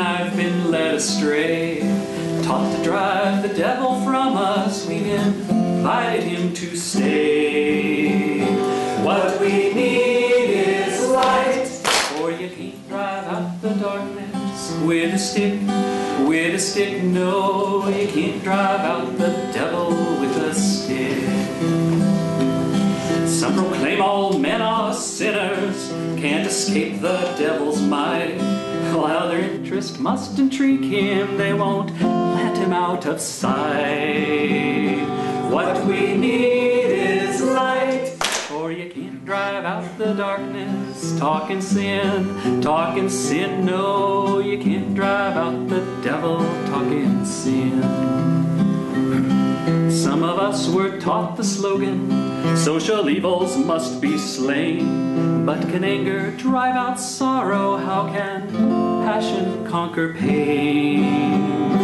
I've been led astray, taught to drive the devil from us, we've invited him to stay. What we need is light, for you can't drive out the darkness with a stick, with a stick. No, you can't drive out the devil with a stick. Some proclaim all men are sinners, can't escape the devil's might. While their interest must intrigue him, they won't let him out of sight. What we need is light, for you can't drive out the darkness. Talking sin, no, you can't drive out the devil talking sin. Some of us were taught the slogan, social evils must be slain. But can anger drive out sorrow? How can passion conquer pain?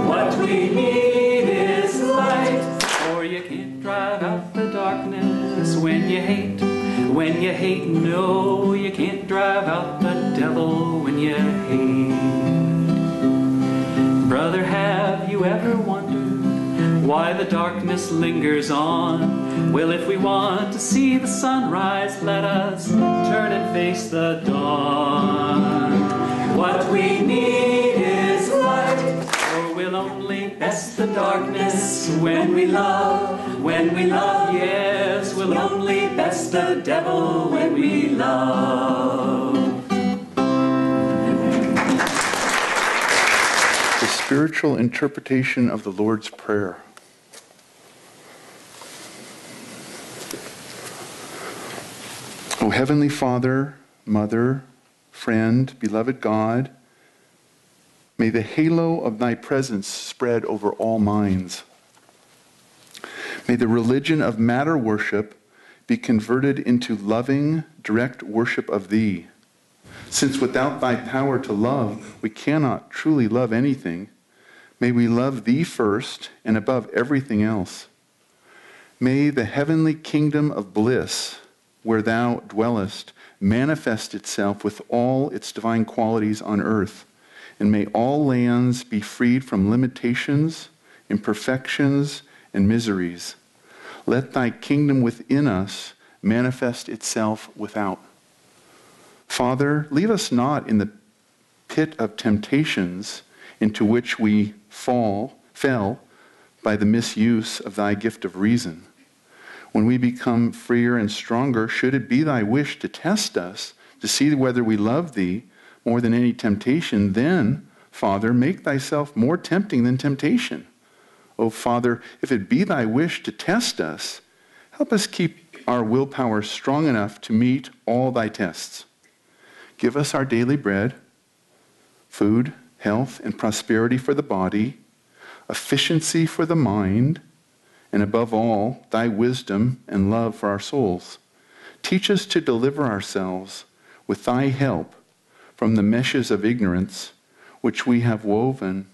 What we need is light, for you can't drive out the darkness. When you hate, no, you can't drive out the devil when you hate. Brother, have you ever wondered why the darkness lingers on? Well, if we want to see the sunrise, let us turn and face the dawn. What we need is light, for we'll only best the darkness when we love, yes, we'll only best the devil when we love. The spiritual interpretation of the Lord's Prayer. O Heavenly Father, Mother, Friend, beloved God, may the halo of thy presence spread over all minds. May the religion of matter worship be converted into loving, direct worship of thee. Since without thy power to love, we cannot truly love anything, may we love thee first and above everything else. May the heavenly kingdom of bliss, where thou dwellest, manifest itself with all its divine qualities on earth, and may all lands be freed from limitations, imperfections, and miseries. Let thy kingdom within us manifest itself without. Father, leave us not in the pit of temptations into which we fell by the misuse of thy gift of reason. When we become freer and stronger, should it be thy wish to test us, to see whether we love thee more than any temptation, then, Father, make thyself more tempting than temptation. O Father, if it be thy wish to test us, help us keep our willpower strong enough to meet all thy tests. Give us our daily bread, food, health, and prosperity for the body, efficiency for the mind, and above all, thy wisdom and love for our souls. Teach us to deliver ourselves with thy help from the meshes of ignorance which we have woven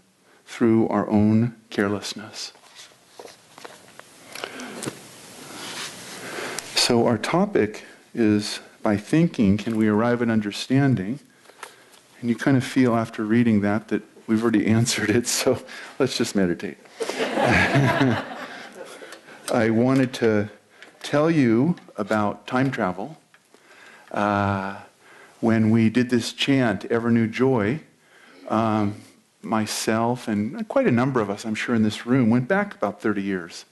through our own carelessness. So our topic is, by thinking, can we arrive at understanding? And you kind of feel after reading that we've already answered it, so let's just meditate. I wanted to tell you about time travel. When we did this chant, Ever New Joy, myself and quite a number of us, I'm sure, in this room, went back about 30 years.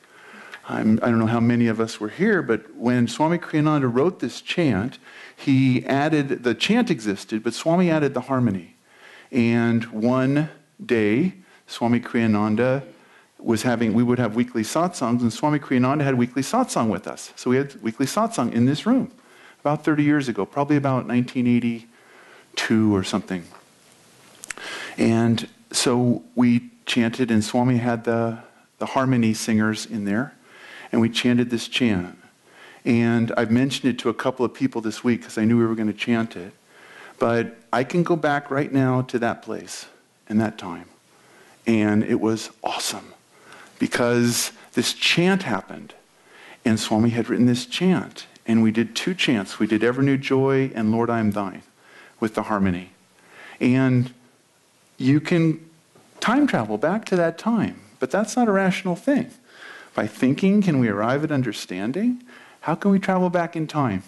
I don't know how many of us were here, but when Swami Kriyananda wrote this chant, he added, the chant existed, but Swami added the harmony. And one day, Swami Kriyananda we would have weekly satsangs, and Swami Kriyananda had weekly satsang with us. So we had weekly satsang in this room about 30 years ago, probably about 1982 or something. And so we chanted, and Swami had the harmony singers in there, and we chanted this chant. And I've mentioned it to a couple of people this week because I knew we were going to chant it. But I can go back right now to that place and that time. And it was awesome because this chant happened. And Swami had written this chant. And we did two chants. We did Ever New Joy and Lord I Am Thine with the harmony. And you can time travel back to that time, but that's not a rational thing. By thinking, can we arrive at understanding? How can we travel back in time?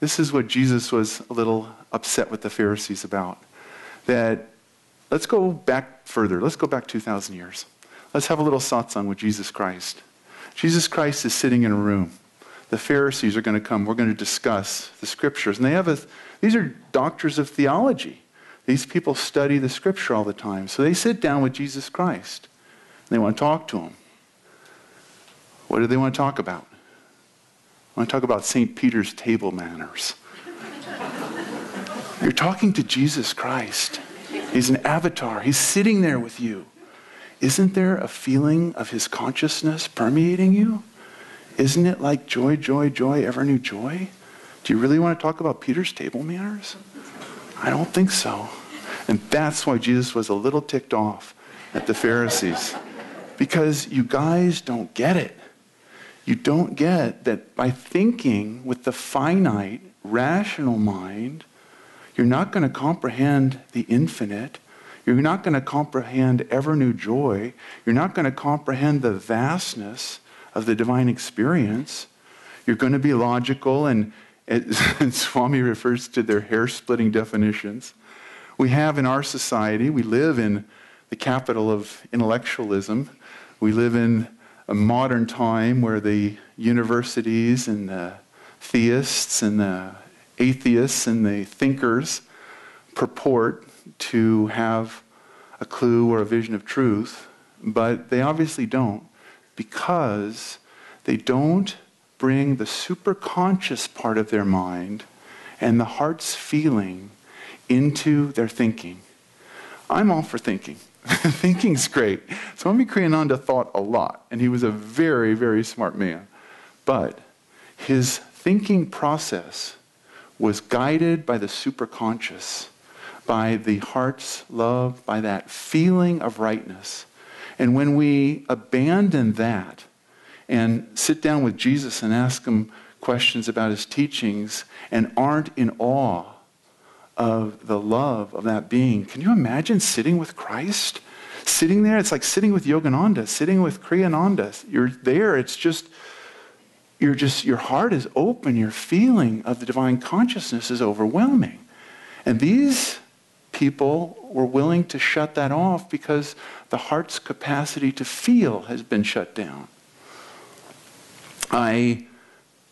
This is what Jesus was a little upset with the Pharisees about. That, let's go back further. Let's go back 2,000 years. Let's have a little satsang with Jesus Christ. Jesus Christ is sitting in a room. The Pharisees are going to come. We're going to discuss the scriptures. And these are doctors of theology. These people study the scripture all the time. So they sit down with Jesus Christ. And they want to talk to him. What do they want to talk about? I want to talk about St. Peter's table manners. You're talking to Jesus Christ. He's an avatar. He's sitting there with you. Isn't there a feeling of his consciousness permeating you? Isn't it like joy, joy, joy, ever new joy? Do you really want to talk about Peter's table manners? I don't think so. And that's why Jesus was a little ticked off at the Pharisees. Because you guys don't get it. You don't get that by thinking with the finite, rational mind, you're not going to comprehend the infinite. You're not going to comprehend ever new joy. You're not going to comprehend the vastness of the divine experience. You're going to be logical, and Swami refers to their hair-splitting definitions. We have in our society, we live in the capital of intellectualism. We live in a modern time where the universities and the theists and the atheists and the thinkers purport to have a clue or a vision of truth, but they obviously don't, because they don't bring the superconscious part of their mind and the heart's feeling into their thinking. I'm all for thinking. Thinking's great. Swami Kriyananda thought a lot, and he was a very, very smart man. But his thinking process was guided by the superconscious, by the heart's love, by that feeling of rightness. And when we abandon that and sit down with Jesus and ask him questions about his teachings and aren't in awe of the love of that being, can you imagine sitting with Christ? Sitting there, it's like sitting with Yogananda, sitting with Kriyananda. You're there, your heart is open, your feeling of the divine consciousness is overwhelming. And these people were willing to shut that off because the heart's capacity to feel has been shut down. We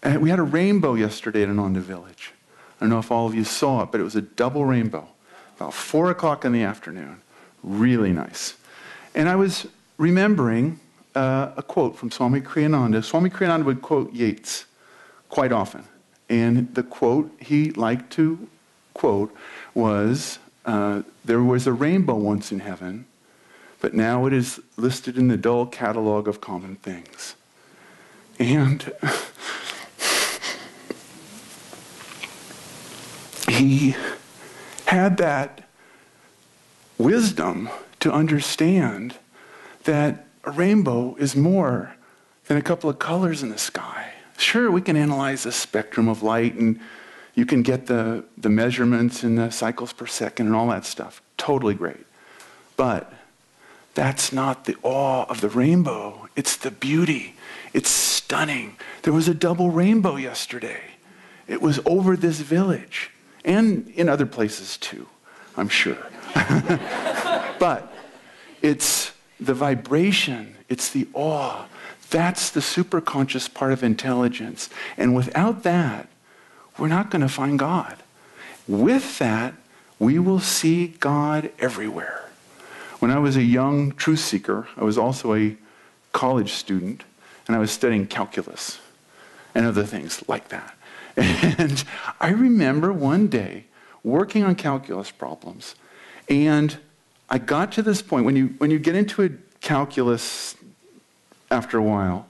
had a rainbow yesterday at Ananda Village. I don't know if all of you saw it, but it was a double rainbow. About 4 o'clock in the afternoon. Really nice. And I was remembering a quote from Swami Kriyananda. Swami Kriyananda would quote Yeats quite often. And the quote he liked to quote was, there was a rainbow once in heaven, but now it is listed in the dull catalog of common things. And he had that wisdom to understand that a rainbow is more than a couple of colors in the sky. Sure, we can analyze the spectrum of light, and you can get the measurements and the cycles per second and all that stuff. Totally great. But that's not the awe of the rainbow. It's the beauty. It's stunning. There was a double rainbow yesterday. It was over this village. And in other places too, I'm sure. But it's the vibration, it's the awe. That's the superconscious part of intelligence. And without that, we're not going to find God. With that, we will see God everywhere. When I was a young truth seeker, I was also a college student, and I was studying calculus and other things like that. And I remember one day working on calculus problems, and I got to this point, when you get into a calculus after a while,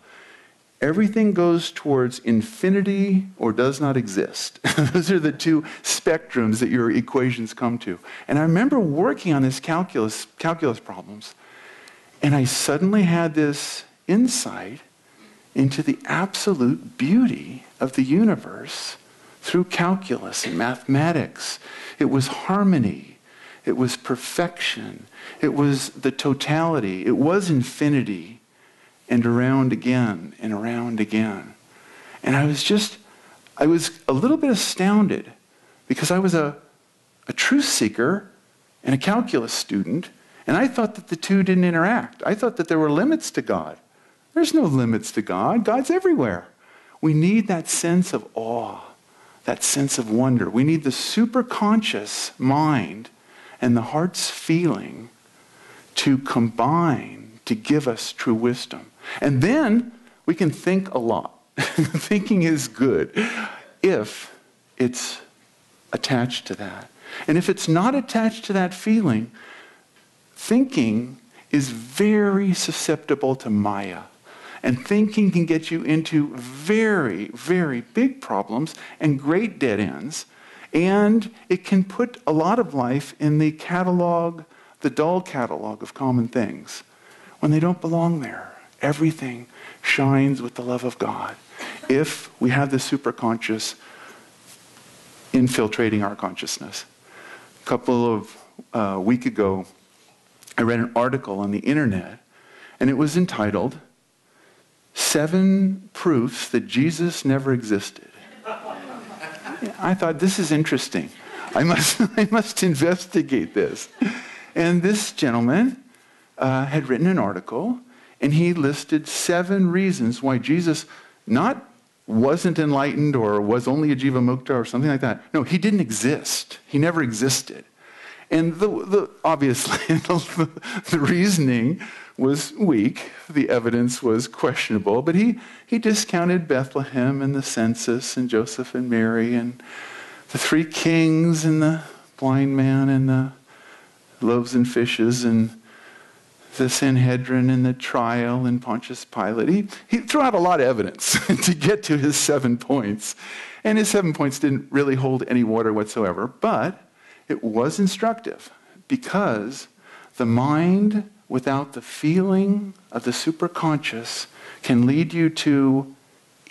everything goes towards infinity or does not exist. Those are the two spectrums that your equations come to. And I remember working on this calculus problems, and I suddenly had this insight into the absolute beauty of the universe through calculus and mathematics. It was harmony. It was perfection. It was the totality. It was infinity, and around again and around again. And I was a little bit astounded because I was a truth seeker and a calculus student, and I thought that the two didn't interact. I thought that there were limits to God. There's no limits to God. God's everywhere. We need that sense of awe, that sense of wonder. We need the superconscious mind and the heart's feeling to combine to give us true wisdom. And then we can think a lot. Thinking is good if it's attached to that. And if it's not attached to that feeling, thinking is very susceptible to Maya. And thinking can get you into very, very big problems and great dead ends. And it can put a lot of life in the catalog, the dull catalog of common things, when they don't belong there. Everything shines with the love of God if we have the superconscious infiltrating our consciousness. A couple of weeks ago, I read an article on the internet, and it was entitled, 7 Proofs That Jesus Never Existed. I thought, this is interesting. I must investigate this. And this gentleman had written an article, and he listed 7 reasons why Jesus wasn't enlightened or was only a Jiva Mukta or something like that. No, he didn't exist. He never existed. And obviously, the reasoning was weak. The evidence was questionable. But he discounted Bethlehem and the census and Joseph and Mary and the 3 kings and the blind man and the loaves and fishes and the Sanhedrin and the trial and Pontius Pilate. He threw out a lot of evidence to get to his 7 points. And his 7 points didn't really hold any water whatsoever. But it was instructive because the mind without the feeling of the superconscious can lead you to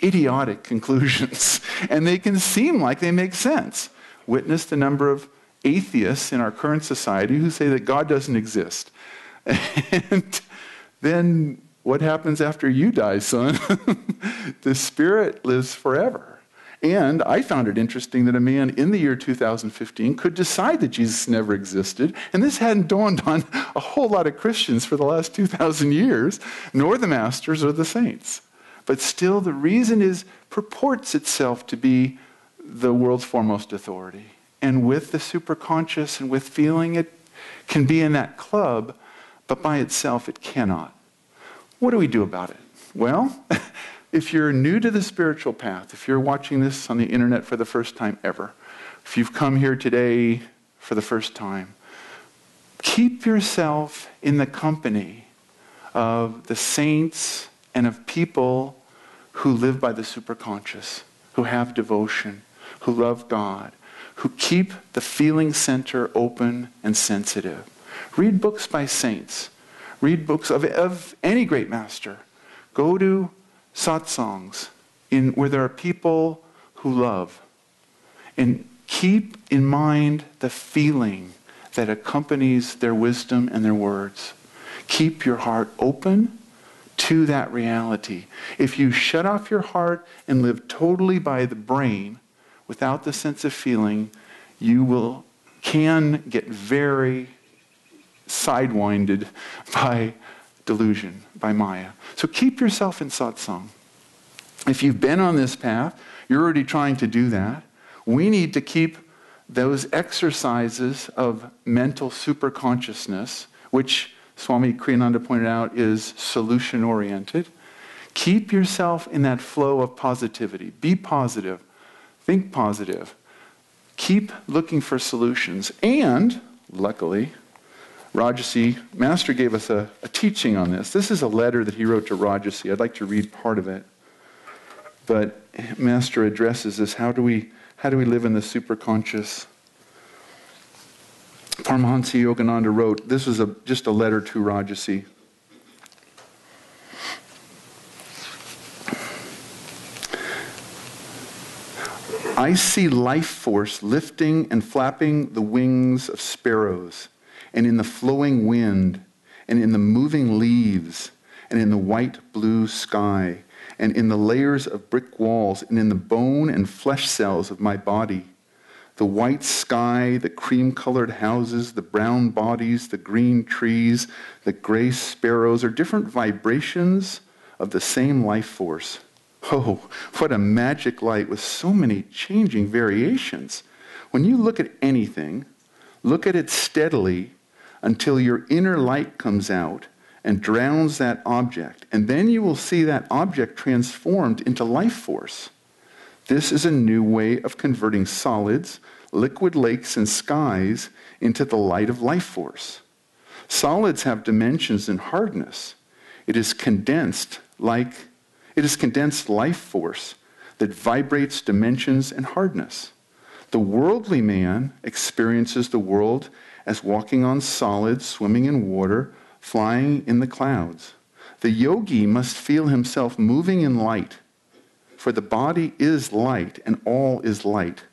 idiotic conclusions. And they can seem like they make sense. Witness the number of atheists in our current society who say that God doesn't exist. And then what happens after you die, son? The spirit lives forever. And I found it interesting that a man in the year 2015 could decide that Jesus never existed, and this hadn't dawned on a whole lot of Christians for the last 2,000 years, nor the masters or the saints. But still, the reason purports itself to be the world's foremost authority. And with the superconscious and with feeling, it can be in that club, but by itself it cannot. What do we do about it? Well, if you're new to the spiritual path, if you're watching this on the internet for the first time ever, if you've come here today for the first time, keep yourself in the company of the saints and of people who live by the superconscious, who have devotion, who love God, who keep the feeling center open and sensitive. Read books by saints. Read books of any great master. Go to satsangs where there are people who love. And keep in mind the feeling that accompanies their wisdom and their words. Keep your heart open to that reality. If you shut off your heart and live totally by the brain, without the sense of feeling, you can get very sidewinded by delusion, by Maya. So keep yourself in satsang. If you've been on this path, you're already trying to do that. We need to keep those exercises of mental superconsciousness, which Swami Kriyananda pointed out is solution-oriented. Keep yourself in that flow of positivity. Be positive. Think positive. Keep looking for solutions. And, luckily, Rajasi, Master gave us a teaching on this. This is a letter that he wrote to Rajasi. I'd like to read part of it. But Master addresses this. How do we live in the superconscious? Paramahansa Yogananda wrote, this was just a letter to Rajasi. I see life force lifting and flapping the wings of sparrows, and in the flowing wind, and in the moving leaves, and in the white blue sky, and in the layers of brick walls, and in the bone and flesh cells of my body. The white sky, the cream-colored houses, the brown bodies, the green trees, the gray sparrows are different vibrations of the same life force. Oh, what a magic light with so many changing variations. When you look at anything, look at it steadily until your inner light comes out and drowns that object, and then you will see that object transformed into life force. This is a new way of converting solids, liquid lakes, and skies into the light of life force. Solids have dimensions and hardness. It is condensed life force that vibrates dimensions and hardness. The worldly man experiences the world as walking on solids, swimming in water, flying in the clouds. The yogi must feel himself moving in light, for the body is light and all is light.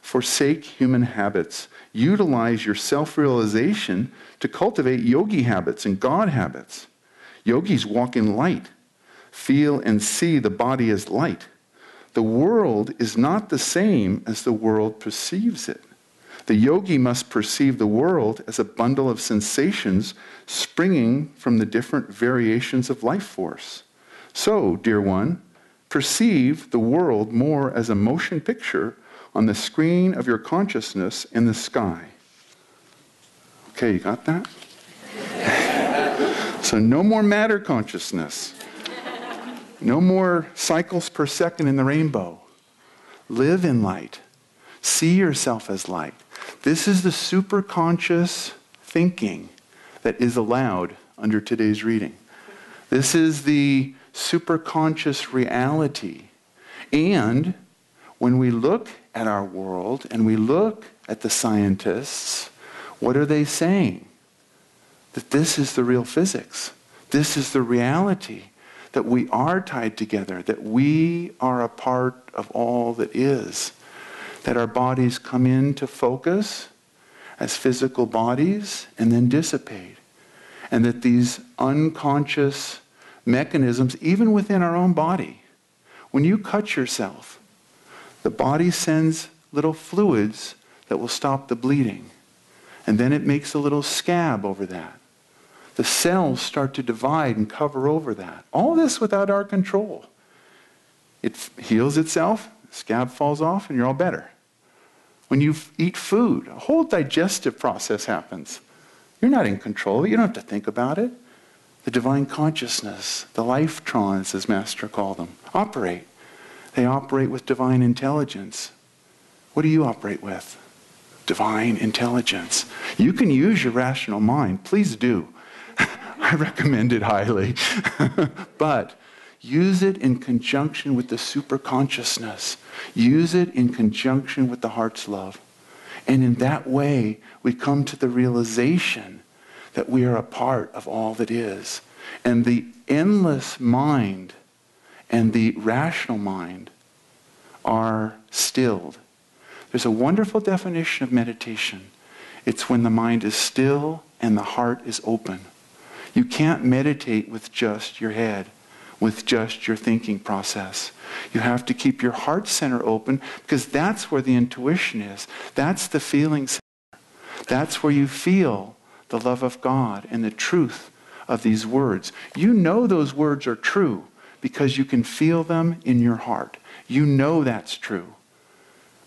Forsake human habits. Utilize your self-realization to cultivate yogi habits and God habits. Yogis walk in light. Feel and see the body as light. The world is not the same as the world perceives it. The yogi must perceive the world as a bundle of sensations springing from the different variations of life force. So, dear one, perceive the world more as a motion picture on the screen of your consciousness in the sky. Okay, you got that? So no more matter consciousness. No more cycles per second in the rainbow. Live in light. See yourself as light. This is the superconscious thinking that is allowed under today's reading. This is the superconscious reality. And when we look at our world and we look at the scientists, what are they saying? That this is the real physics. This is the reality. That we are tied together. That we are a part of all that is. That our bodies come into focus as physical bodies and then dissipate. And that these unconscious mechanisms, even within our own body, when you cut yourself, the body sends little fluids that will stop the bleeding. And then it makes a little scab over that. The cells start to divide and cover over that. All this without our control. It heals itself, the scab falls off, and you're all better. When you eat food, a whole digestive process happens. You're not in control. You don't have to think about it. The divine consciousness, the life-trons, as Master called them, operate. They operate with divine intelligence. What do you operate with? Divine intelligence. You can use your rational mind. Please do. I recommend it highly. But use it in conjunction with the superconsciousness. Use it in conjunction with the heart's love. And in that way, we come to the realization that we are a part of all that is. And the endless mind and the rational mind are stilled. There's a wonderful definition of meditation. It's when the mind is still and the heart is open. You can't meditate with just your head, with just your thinking process. You have to keep your heart center open because that's where the intuition is. That's the feeling center. That's where you feel the love of God and the truth of these words. You know those words are true because you can feel them in your heart. You know that's true.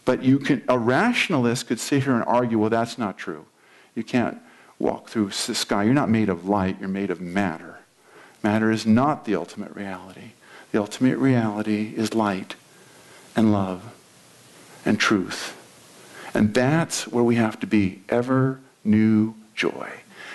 But a rationalist could sit here and argue, well, that's not true. You can't walk through the sky. You're not made of light, you're made of matter. Matter is not the ultimate reality. The ultimate reality is light and love and truth. And that's where we have to be, ever new joy.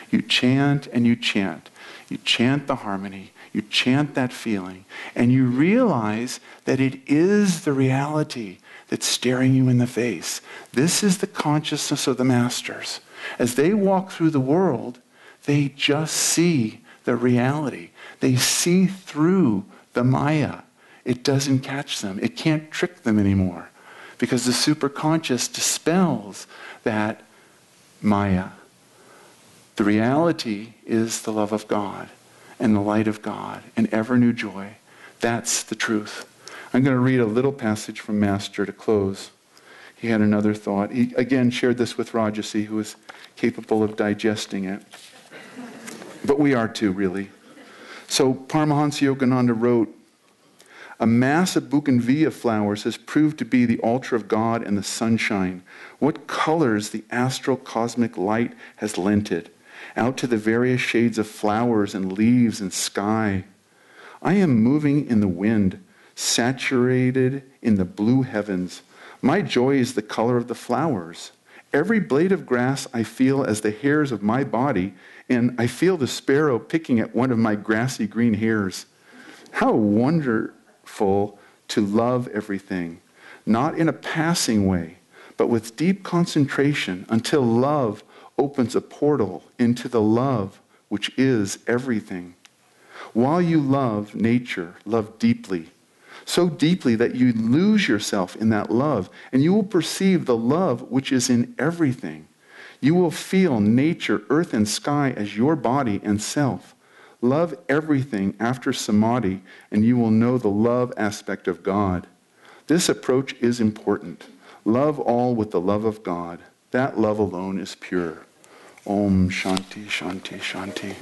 You chant and you chant. You chant the harmony. You chant that feeling. And you realize that it is the reality that's staring you in the face. This is the consciousness of the masters. As they walk through the world, they just see the reality. They see through the Maya. It doesn't catch them. It can't trick them anymore because the superconscious dispels that Maya. The reality is the love of God and the light of God and ever new joy. That's the truth. I'm going to read a little passage from Master to close. He had another thought. He again shared this with Rajasi, who was capable of digesting it. But we are too, really. So Paramahansa Yogananda wrote, "A mass of bougainvillea flowers has proved to be the altar of God and the sunshine. What colors the astral cosmic light has lent it, out to the various shades of flowers and leaves and sky. I am moving in the wind, saturated in the blue heavens. My joy is the color of the flowers. Every blade of grass I feel as the hairs of my body, and I feel the sparrow picking at one of my grassy green hairs. How wonderful to love everything, not in a passing way, but with deep concentration until love opens a portal into the love which is everything. While you love nature, love deeply, so deeply that you lose yourself in that love, and you will perceive the love which is in everything. You will feel nature, earth, and sky as your body and self. Love everything after samadhi, and you will know the love aspect of God. This approach is important. Love all with the love of God. That love alone is pure." Om Shanti, Shanti, Shanti.